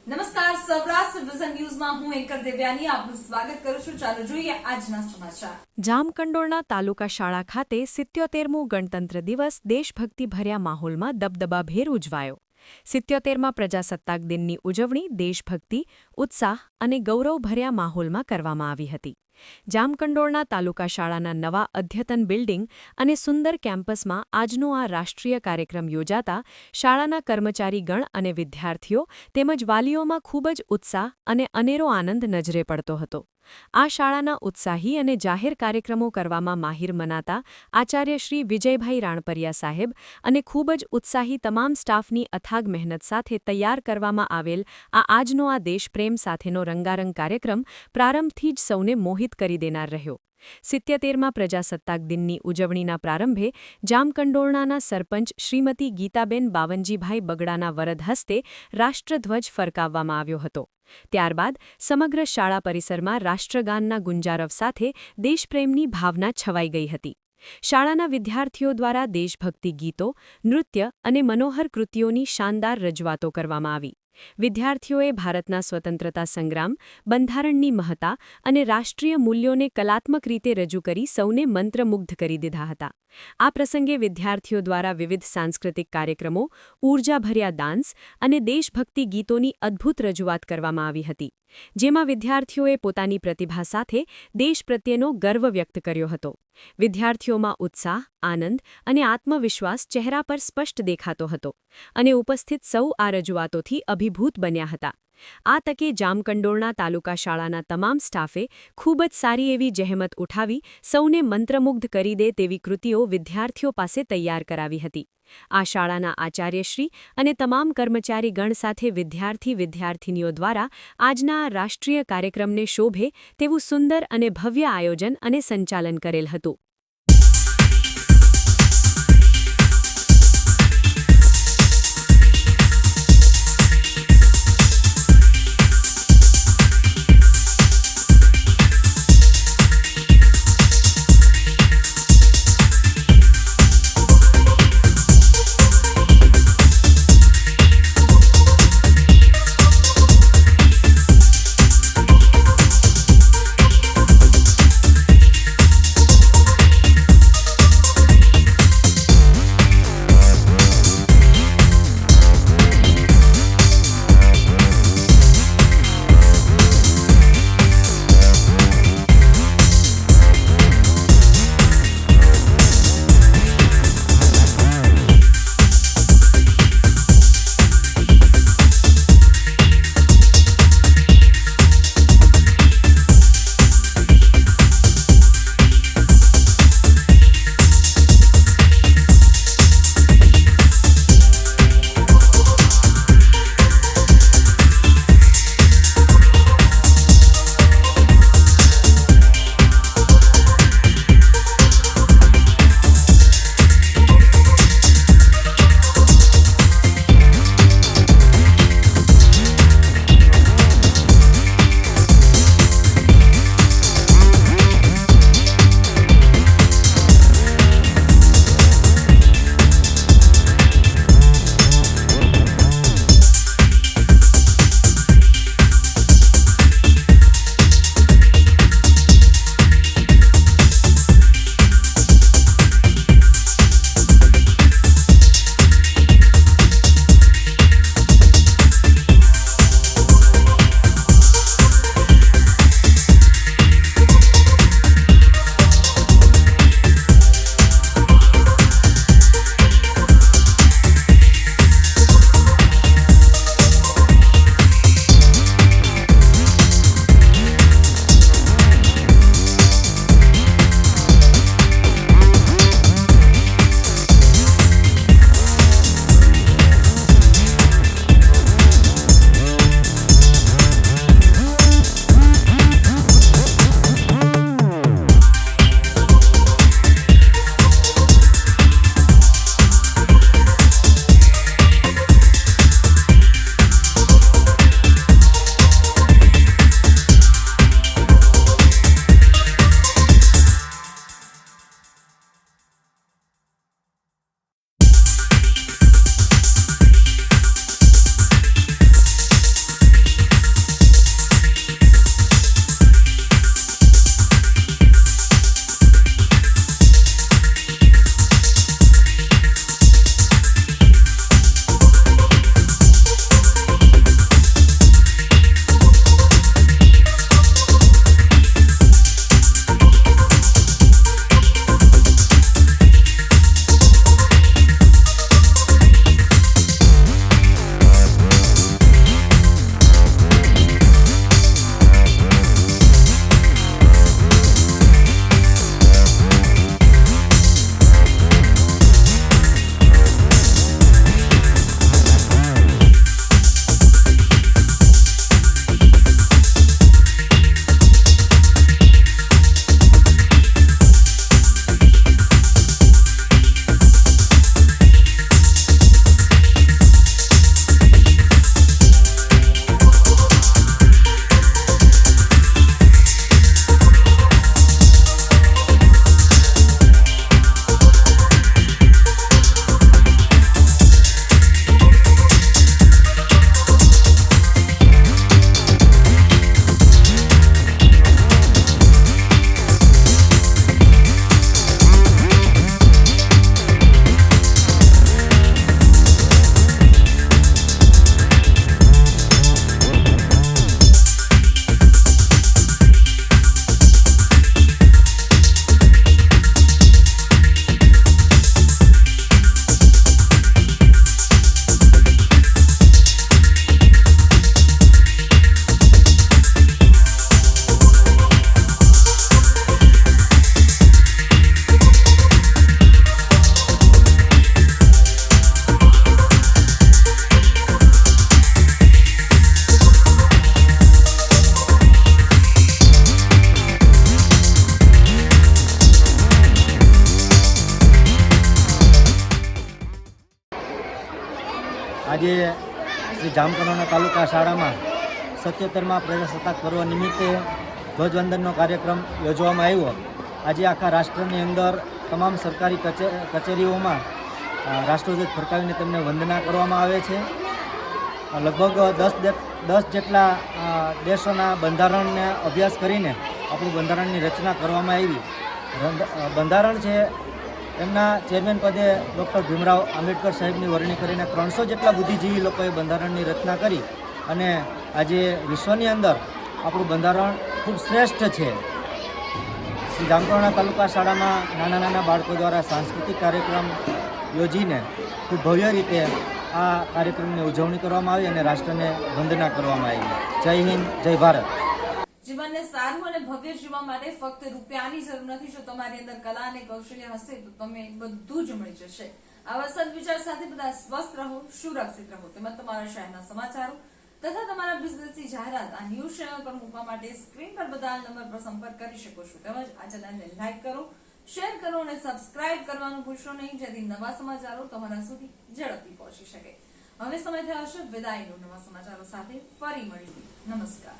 નમસ્કાર, સૌરાષ્ટ્ર વિઝન ન્યૂઝમાં હું એન્કર દેવ્યાની આપનું સ્વાગત કરું છું. ચાલો જોઈએ આજના સમાચાર. જામકંડોરણા તાલુકા શાળા ખાતે 77મો ગણતંત્ર દિવસ દેશભક્તિભર્યા માહોલમાં દબદબાભેર ઉજવાયો. 77મા પ્રજાસત્તાક દિનની ઉજવણી દેશભક્તિ, ઉત્સાહ અને ગૌરવભર્યા માહોલમાં કરવામાં આવી હતી. જામકંડોરણા તાલુકા શાળાના નવા અદ્યતન બિલ્ડિંગ અને સુંદર કેમ્પસમાં આજનો આ રાષ્ટ્રીય કાર્યક્રમ યોજાતા શાળાના કર્મચારીગણ અને વિદ્યાર્થીઓ તેમજ વાલીઓમાં ખૂબ જ ઉત્સાહ અને અનેરો આનંદ નજરે પડતો હતો. આ શાળાના ઉત્સાહી અને જાહેર કાર્યક્રમો કરવામાં માહિર મનાતા આચાર્ય શ્રી વિજયભાઈ રાણપરિયા સાહેબ અને ખૂબ જ ઉત્સાહી તમામ સ્ટાફની અથાગ મહેનત સાથે તૈયાર કરવામાં આવેલ આજનો આ દેશપ્રેમ સાથેનો રંગારંગ કાર્યક્રમ પ્રારંભથી જ સૌને મોહિત કરી દેનાર રહ્યો. 77મા પ્રજાસત્તાક દિનની ઉજવણીના પ્રારંભે જામકંડોરણાના સરપંચ શ્રીમતી ગીતાબેન બાવનજીભાઈ બગડાના વરદ હસ્તે રાષ્ટ્રધ્વજ ફરકાવવામાં આવ્યો હતો. ત્યારબાદ સમગ્ર શાળા પરિસરમાં રાષ્ટ્રગાનના ગુંજારવ સાથે દેશપ્રેમની ભાવના છવાઈ ગઈ હતી. શાળાના વિદ્યાર્થીઓ દ્વારા દેશભક્તિ ગીતો, નૃત્ય અને મનોહર કૃતિઓની શાનદાર રજૂઆતો કરવામાં આવી. વિદ્યાર્થીઓએ ભારતના સ્વતંત્રતા સંગ્રામ, બંધારણની મહત્તા અને રાષ્ટ્રીય મૂલ્યોને કલાત્મક રીતે રજૂ કરી સૌને મંત્રમુગ્ધ કરી દીધા હતા. આ પ્રસંગે વિદ્યાર્થીઓ દ્વારા વિવિધ સાંસ્કૃતિક કાર્યક્રમો, ઊર્જાભર્યા ડાન્સ અને દેશભક્તિ ગીતોની અદ્ભુત રજૂઆત કરવામાં આવી હતી, જેમાં વિદ્યાર્થીઓએ પોતાની પ્રતિભા સાથે દેશ પ્રત્યેનો ગર્વ વ્યક્ત કર્યો હતો. વિદ્યાર્થીઓમાં ઉત્સાહ, આનંદ અને આત્મવિશ્વાસ ચહેરા પર સ્પષ્ટ દેખાતો હતો અને ઉપસ્થિત સૌ આ રજૂઆતોથી અભિભૂત બન્યા હતા. આ તકે જામકંડોરણા તાલુકા શાળાના તમામ સ્ટાફે ખૂબ જ સારી એવી જહેમત ઉઠાવી સૌને મંત્રમુગ્ધ કરી દે તેવી કૃતિઓ વિદ્યાર્થીઓ પાસે તૈયાર કરાવી હતી. આ શાળાના આચાર્યશ્રી અને તમામ કર્મચારીગણ સાથે વિદ્યાર્થીનીઓ દ્વારા આજના આ રાષ્ટ્રીય કાર્યક્રમને શોભે તેવું સુંદર અને ભવ્ય આયોજન અને સંચાલન કરેલ હતું. આજે શ્રી જામકંડોરણા તાલુકા શાળામાં 77મા પ્રજાસત્તાક પર્વ નિમિત્તે ધ્વજવંદનનો કાર્યક્રમ યોજવામાં આવ્યો. આજે આખા રાષ્ટ્રની અંદર તમામ સરકારી કચેરીઓમાં રાષ્ટ્રધ્વજ ફરકાવીને તેમને વંદના કરવામાં આવે છે. લગભગ 10 જેટલા દેશોના બંધારણને અભ્યાસ કરીને આપણું બંધારણની રચના કરવામાં આવી. બંધારણ છે એમના ચેરમેન પદે ડૉક્ટર ભીમરાવ આંબેડકર સાહેબની વરણી કરીને 300 જેટલા બુદ્ધિજીવી લોકોએ બંધારણની રચના કરી અને આજે વિશ્વની અંદર આપણું બંધારણ ખૂબ શ્રેષ્ઠ છે. શ્રી જામકંડોરણા તાલુકા શાળામાં નાના બાળકો દ્વારા સાંસ્કૃતિક કાર્યક્રમ યોજીને ખૂબ ભવ્ય રીતે આ કાર્યક્રમની ઉજવણી કરવામાં આવી અને રાષ્ટ્રને વંદના કરવામાં આવી. જય હિન્દ, જય ભારત. જીવનને સારું અને ભવ્ય જીવવા માટે ફક્ત રૂપિયાની જરૂર નથી. જો તમારી અંદર કલા અને કૌશલ્ય હશે તો તમે બધું જ મળી જશે. આવા સદવિચાર સાથે બધા સ્વસ્થ રહો, સુરક્ષિત રહો. તેમજ તમારા શહેરના સમાચારો તથા તમારા બિઝનેસની જાહેરાત આ ન્યૂઝ ચેનલ પર મૂકવા માટે સ્ક્રીન પર બતાવેલ નંબર પર સંપર્ક કરી શકો છો. તેમજ આ ચેનલને લાઈક કરો, શેર કરો અને સબસ્ક્રાઇબ કરવાનું ભૂલશો નહીં, જેથી નવા સમાચારો તમારા સુધી ઝડપથી પહોંચી શકે. હવે સમય થયો છે વિદાયનો. નવા સમાચારો સાથે ફરી મળીશું. નમસ્કાર.